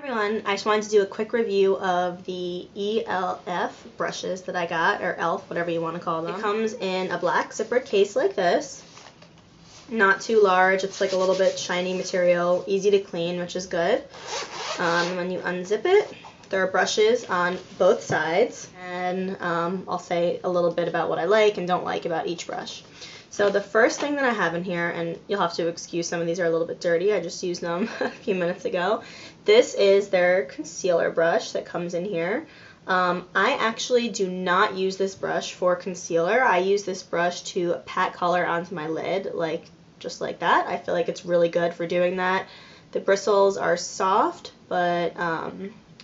Everyone, I just wanted to do a quick review of the E.L.F brushes that I got, or E.L.F, whatever you want to call them. It comes in a black zippered case like this. Not too large, it's like a little bit shiny material, easy to clean, which is good. When you unzip it, there are brushes on both sides, and I'll say a little bit about what I like and don't like about each brush. So the first thing that I have in here, and you'll have to excuse some of these are a little bit dirty, I just used them a few minutes ago. This is their concealer brush that comes in here. I actually do not use this brush for concealer. I use this brush to pat color onto my lid, just like that. I feel like it's really good for doing that. The bristles are soft, but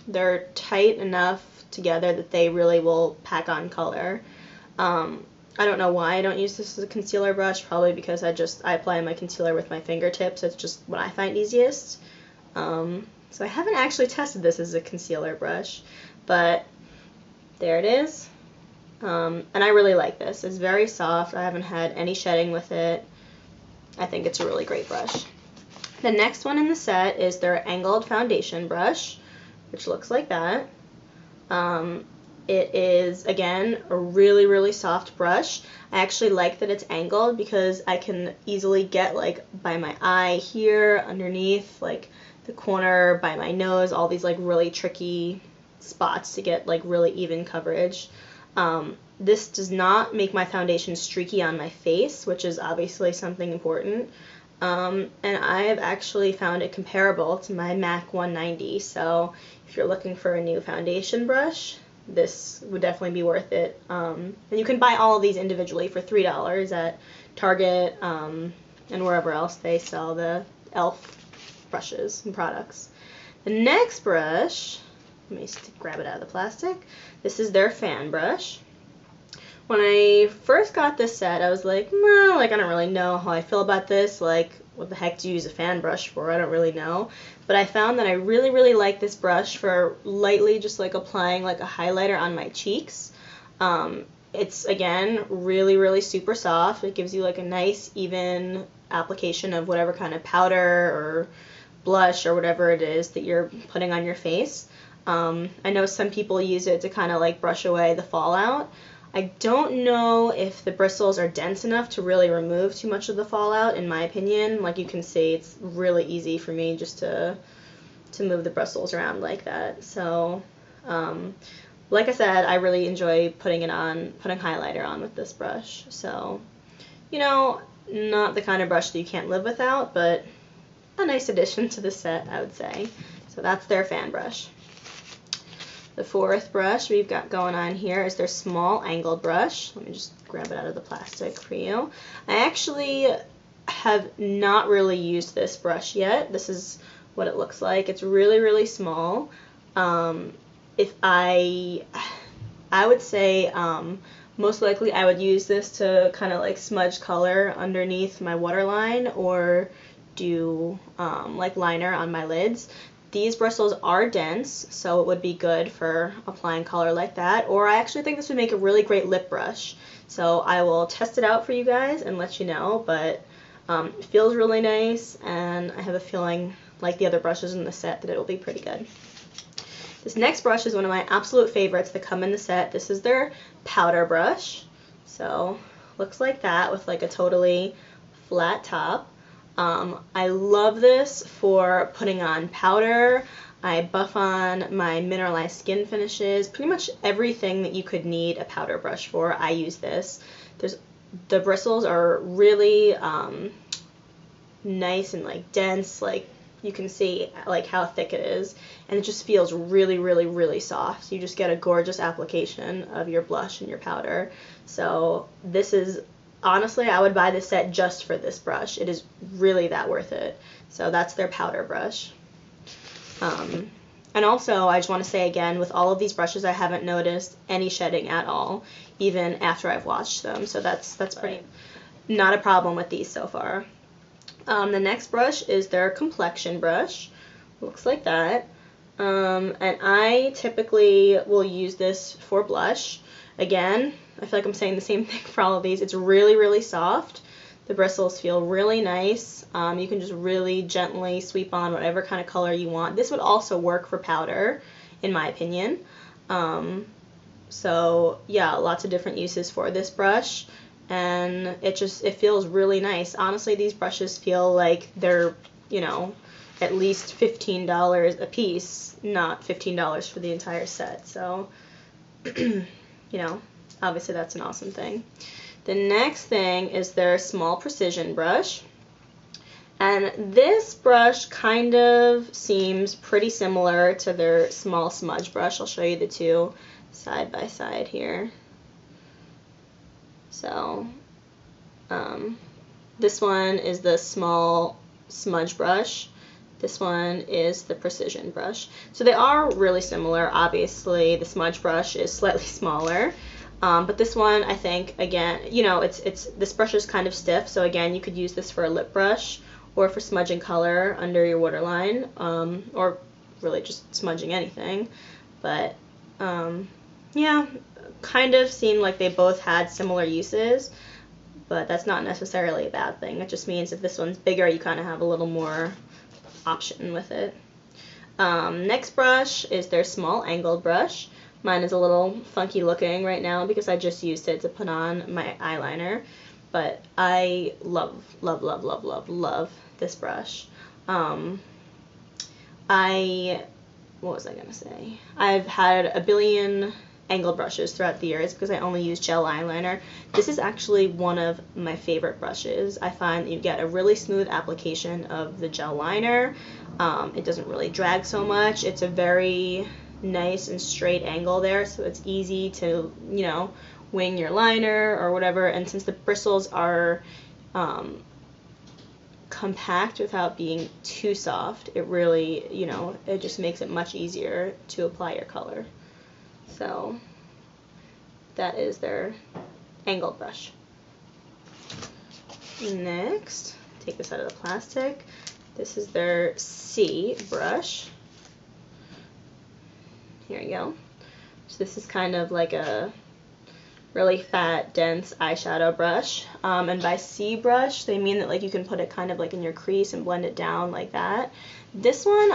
they're tight enough together that they really will pack on color. I don't know why I don't use this as a concealer brush, probably because I apply my concealer with my fingertips. It's just what I find easiest. So I haven't actually tested this as a concealer brush, but there it is. And I really like this. It's very soft. I haven't had any shedding with it. I think it's a really great brush. The next one in the set is their angled foundation brush, which looks like that. It is, again, a really, really soft brush. I actually like that it's angled because I can easily get, by my eye here, underneath, the corner, by my nose, all these, really tricky spots to get, really even coverage. This does not make my foundation streaky on my face, which is obviously something important. And I have actually found it comparable to my MAC 190, so if you're looking for a new foundation brush, this would definitely be worth it. And you can buy all of these individually for $3 at Target and wherever else they sell the E.L.F brushes and products. The next brush, let me grab it out of the plastic. This is their fan brush. When I first got this set, I was like, well, I don't really know how I feel about this. What the heck do you use a fan brush for? I don't really know. But I found that I really, really like this brush for lightly just applying a highlighter on my cheeks. It's, again, really, really super soft. It gives you a nice, even application of whatever kind of powder or blush or whatever it is that you're putting on your face. I know some people use it to kind of brush away the fallout. I don't know if the bristles are dense enough to really remove too much of the fallout, in my opinion. Like you can see, it's really easy for me just to move the bristles around like that. So, like I said, I really enjoy putting highlighter on with this brush. So, not the kind of brush that you can't live without, but a nice addition to the set, I would say. So that's their fan brush. The fourth brush we've got going on here is their small angled brush. Let me just grab it out of the plastic for you. I actually have not really used this brush yet. This is what it looks like. It's really, really small. If I would say most likely I would use this to kind of smudge color underneath my waterline or do liner on my lids. These bristles are dense, so it would be good for applying color like that, or I actually think this would make a really great lip brush. So I will test it out for you guys and let you know, but it feels really nice, and I have a feeling, like the other brushes in the set, that it will be pretty good. This next brush is one of my absolute favorites that come in the set. This is their powder brush. So looks like that with a totally flat top. I love this for putting on powder. I buff on my mineralized skin finishes. Pretty much everything that you could need a powder brush for, I use this. The bristles are really nice and dense. You can see how thick it is, and it just feels really, really, really soft. You just get a gorgeous application of your blush and your powder. So this is, honestly, I would buy this set just for this brush. It is really that worth it. So that's their powder brush. And also, I just want to say again, with all of these brushes, I haven't noticed any shedding at all, even after I've washed them. So that's pretty not a problem with these so far. The next brush is their Complexion Brush. Looks like that. And I typically will use this for blush. Again, I feel like I'm saying the same thing for all of these. It's really, really soft. The bristles feel really nice. You can just really gently sweep on whatever kind of color you want. This would also work for powder, in my opinion. So yeah, lots of different uses for this brush, and it feels really nice. Honestly, these brushes feel like they're, you know, at least $15 a piece, not $15 for the entire set. So, you know, obviously that's an awesome thing. The next thing is their small precision brush. And this brush kind of seems pretty similar to their small smudge brush. I'll show you the two side by side here. So, this one is the small smudge brush. This one is the precision brush. So they are really similar. Obviously, the smudge brush is slightly smaller. But this one, I think, again, you know, this brush is kind of stiff, so again, you could use this for a lip brush or for smudging color under your waterline, or really just smudging anything. But, yeah, kind of seemed like they both had similar uses, but that's not necessarily a bad thing. It just means if this one's bigger, you kind of have a little more option with it. Next brush is their small angled brush. Mine is a little funky looking right now because I just used it to put on my eyeliner, but I love, love, love, love, love, love this brush. What was I gonna say? I've had a billion angled brushes throughout the years because I only use gel eyeliner. This is actually one of my favorite brushes. I find that you get a really smooth application of the gel liner. It doesn't really drag so much. It's a very nice and straight angle there, so it's easy to, you know, wing your liner or whatever. And since the bristles are compact without being too soft, it really, you know, it just makes it much easier to apply your color. So that is their angled brush. Next, take this out of the plastic. This is their C brush. Here we go. So this is kind of like a really fat, dense eyeshadow brush. And by C brush, they mean that like you can put it kind of like in your crease and blend it down like that. This one,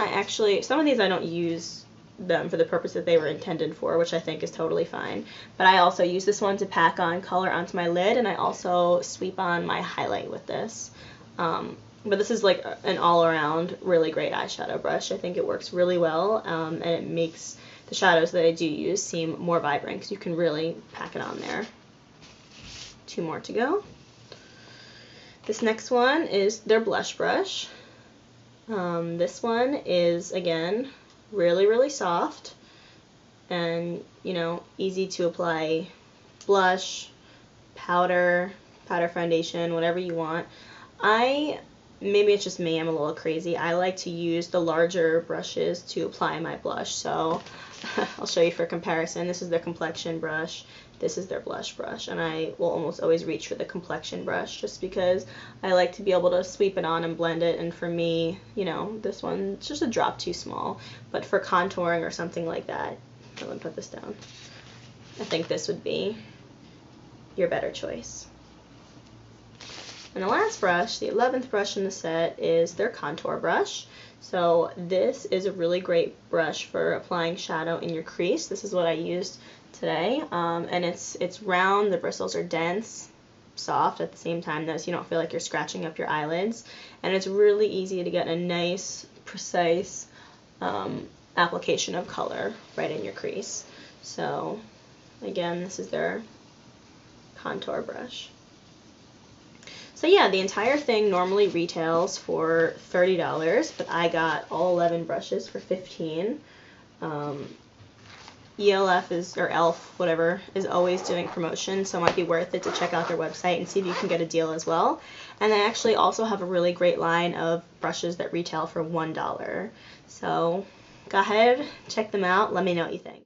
some of these I don't use them for the purpose that they were intended for, which I think is totally fine. But I also use this one to pack on color onto my lid, and I also sweep on my highlight with this. But this is like an all-around really great eyeshadow brush. I think it works really well, and it makes the shadows that I do use seem more vibrant because you can really pack it on there. Two more to go. This next one is their blush brush. This one is, again, really, really soft and, you know, easy to apply blush, powder foundation, whatever you want. Maybe it's just me, I'm a little crazy. I like to use the larger brushes to apply my blush, so I'll show you for comparison. This is their Complexion brush, this is their blush brush, and I will almost always reach for the Complexion brush just because I like to be able to sweep it on and blend it, and for me, you know, this one's just a drop too small, but for contouring or something like that, I'm going to put this down. I think this would be your better choice. And the last brush, the 11th brush in the set, is their contour brush. So this is a really great brush for applying shadow in your crease. This is what I used today, and it's round, the bristles are dense, soft at the same time though, so you don't feel like you're scratching up your eyelids, and it's really easy to get a nice, precise application of color right in your crease. So again, this is their contour brush. So yeah, the entire thing normally retails for $30, but I got all 11 brushes for $15. E.L.F or E.L.F, whatever, is always doing promotion, so it might be worth it to check out their website and see if you can get a deal as well. And they actually also have a really great line of brushes that retail for $1. So go ahead, check them out, let me know what you think.